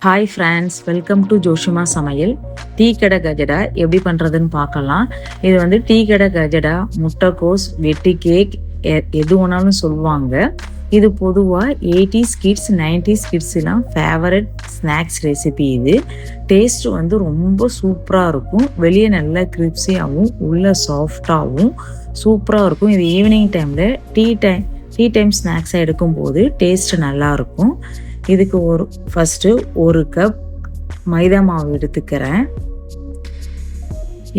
Hi friends, welcome to Joshima சமையல். Tea கடை கஜடா எப்படி பண்ணுறதுன்னு பார்க்கலாம். இது வந்து டீ கடை கஜடா, முட்டைக்கோஸ், வெட்டி கேக் எது வேணாலும் சொல்லுவாங்க. இது பொதுவாக 80s கிட்ஸ் 90s கிட்ஸ்லாம் ஃபேவரட் ஸ்நாக்ஸ் ரெசிபி. இது டேஸ்ட் வந்து ரொம்ப சூப்பராக இருக்கும். வெளியே நல்லா கிரிப்ஸியாகவும் உள்ள சாஃப்டாகவும் சூப்பராக இருக்கும். இது ஈவினிங் டைமில் டீ டைம் ஸ்நாக்ஸாக எடுக்கும்போது டேஸ்ட் நல்லாயிருக்கும். இதுக்கு ஃபஸ்ட்டு ஒரு கப் மைதா மாவு எடுத்துக்கிறேன்.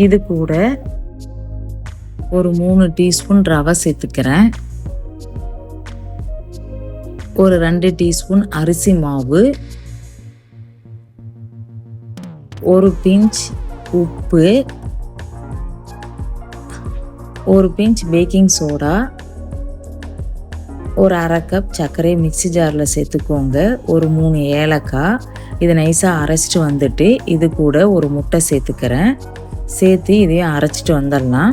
இது கூட ஒரு 3 டீஸ்பூன் ரவை சேர்த்துக்கிறேன். ஒரு 2 டீஸ்பூன் அரிசி மாவு, ஒரு பிஞ்ச் உப்பு, ஒரு பிஞ்ச் பேக்கிங் சோடா, ஒரு அரை கப் சர்க்கரை மிக்ஸி ஜாரில் சேர்த்துக்கோங்க. ஒரு 3 ஏலக்காய். இதை நைஸாக அரைச்சிட்டு வந்துட்டு இது கூட ஒரு முட்டை சேர்த்துக்கிறேன். சேர்த்து இதையும் அரைச்சிட்டு வந்துடலாம்.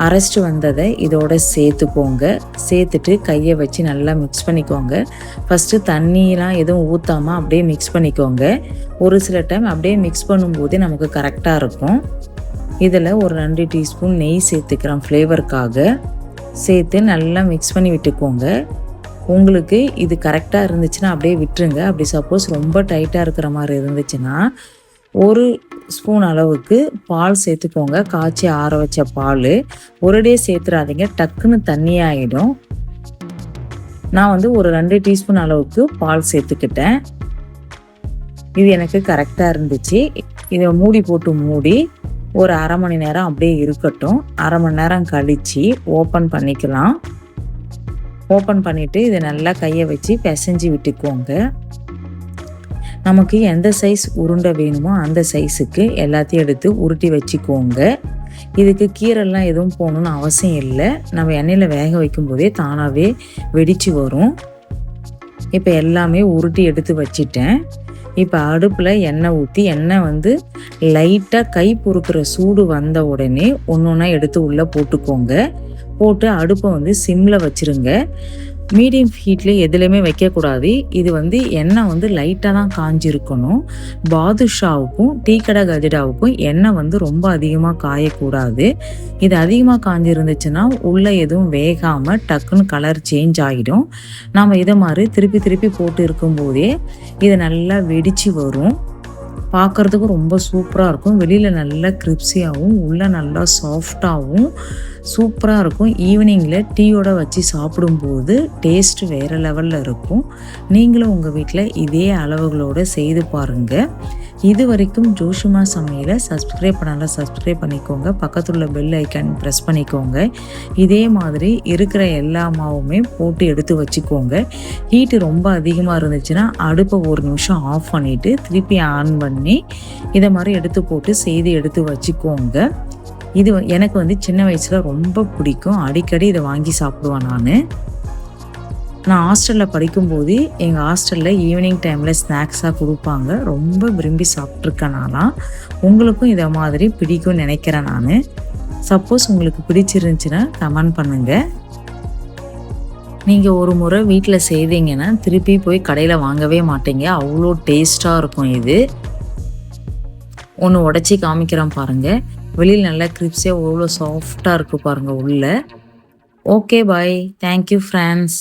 அரைச்சிட்டு வந்ததை இதோட சேர்த்துக்கோங்க. சேர்த்துட்டு கையை வச்சு நல்லா மிக்ஸ் பண்ணிக்கோங்க. ஃபஸ்ட்டு தண்ணியெலாம் எதுவும் ஊற்றாமல் அப்படியே மிக்ஸ் பண்ணிக்கோங்க. ஒரு சில டைம் அப்படியே மிக்ஸ் பண்ணும்போதே நமக்கு கரெக்டாக இருக்கும். இதில் ஒரு 2 டீஸ்பூன் நெய் சேர்த்துக்கிறேன் ஃப்ளேவருக்காக. சேர்த்து நல்லா மிக்ஸ் பண்ணி விட்டுக்கோங்க. உங்களுக்கு இது கரெக்டாக இருந்துச்சுன்னா அப்படியே விட்டுருங்க. அப்படி சப்போஸ் ரொம்ப டைட்டாக இருக்கிற மாதிரி இருந்துச்சுன்னா ஒரு ஸ்பூன் அளவுக்கு பால் சேர்த்துக்கோங்க. காய்ச்சி ஆற வச்ச பால் ஒரேடியே சேர்த்துறாதீங்க, டக்குன்னு தண்ணியாகிடும். நான் வந்து ஒரு 2 டீஸ்பூன் அளவுக்கு பால் சேர்த்துக்கிட்டேன். இது எனக்கு கரெக்டாக இருந்துச்சு. இதை மூடி போட்டு மூடி ஒரு அரை மணி நேரம் அப்படியே இருக்கட்டும். அரை மணி நேரம் கழித்து ஓப்பன் பண்ணிக்கலாம். ஓப்பன் பண்ணிவிட்டு இதை நல்லா கையை வச்சு பிசைஞ்சு விட்டுக்கோங்க. நமக்கு எந்த சைஸ் உருண்டை வேணுமோ அந்த சைஸுக்கு எல்லாத்தையும் எடுத்து உருட்டி வச்சுக்கோங்க. இதுக்கு கீரைலாம் எதுவும் போகணுன்னு அவசியம் இல்லை. நம்ம எண்ணெயில் வேக வைக்கும்போதே தானாகவே வெடித்து வரும். இப்போ எல்லாமே உருட்டி எடுத்து வச்சிட்டேன். இப்போ அடுப்பில் எண்ணெய் ஊற்றி எண்ணெய் வந்து லைட்டாக கை பொறுக்கிற சூடு வந்த உடனே ஒன்றா எடுத்து உள்ளே போட்டுக்கோங்க. போட்டு அடுப்பை வந்து சிம்மில் வச்சுருங்க. மீடியம் ஹீட்டில் எதுலேயுமே வைக்கக்கூடாது. இது வந்து எண்ணெய் வந்து லைட்டாக தான் காஞ்சிருக்கணும். பாதுஷாவுக்கும் டீ கடை கஜடாவுக்கும் எண்ணெய் வந்து ரொம்ப அதிகமாக காயக்கூடாது. இது அதிகமாக காஞ்சிருந்துச்சுன்னா உள்ளே எதுவும் வேகாமல் டக்குன்னு கலர் சேஞ்ச் ஆகிடும். நாம் இதை மாதிரி திருப்பி திருப்பி போட்டு இருக்கும்போதே இது நல்லா வெடித்து வரும். பார்க்குறதுக்கு ரொம்ப சூப்பராக இருக்கும். வெளியில் நல்லா கிரிப்ஸியாகவும் உள்ளே நல்லா சாஃப்டாகவும் சூப்பராக இருக்கும். ஈவினிங்கில் டீயோட வச்சு சாப்பிடும்போது டேஸ்ட் வேறு லெவலில் இருக்கும். நீங்களும் உங்கள் வீட்டில் இதே அளவுகளோடு செய்து பாருங்கள். இது வரைக்கும் ஜோஷிமா சமையலை சப்ஸ்கிரைப் பண்ணாலும் சப்ஸ்கிரைப் பண்ணிக்கோங்க. பக்கத்தில் உள்ள பெல் ஐக்கான் ப்ரெஸ் பண்ணிக்கோங்க. இதே மாதிரி இருக்கிற எல்லா மாவுமே போட்டு எடுத்து வச்சுக்கோங்க. ஹீட்டு ரொம்ப அதிகமாக இருந்துச்சுன்னா அடுப்பை ஒரு நிமிஷம் ஆஃப் பண்ணிவிட்டு திருப்பி ஆன் பண்ணி இதை மாதிரி எடுத்து போட்டு செய்து எடுத்து வச்சுக்கோங்க. இது எனக்கு வந்து சின்ன வயசில் ரொம்ப பிடிக்கும். அடிக்கடி இதை வாங்கி சாப்பிடுவேன். நான் ஹாஸ்டலில் படிக்கும்போது எங்கள் ஹாஸ்டலில் ஈவினிங் டைமில் ஸ்நாக்ஸாக கொடுப்பாங்க. ரொம்ப விரும்பி சாப்பிட்ருக்கேன். நான்லாம் உங்களுக்கும் இதை மாதிரி பிடிக்கும்னு நினைக்கிறேன். நான் சப்போஸ் உங்களுக்கு பிடிச்சிருந்துச்சுன்னா கமெண்ட் பண்ணுங்கள். நீங்கள் ஒரு முறை வீட்டில் செய்தீங்கன்னா திருப்பி போய் கடையில் வாங்கவே மாட்டீங்க. அவ்வளோ டேஸ்ட்டாக இருக்கும். இது ஒன்று உடச்சி காமிக்கிறேன் பாருங்கள். வெளியில் நல்லா கிரிப்ஸியாக எவ்வளோ சாஃப்டாக இருக்குது பாருங்கள் உள்ளே. Okay, bye. Thank you friends.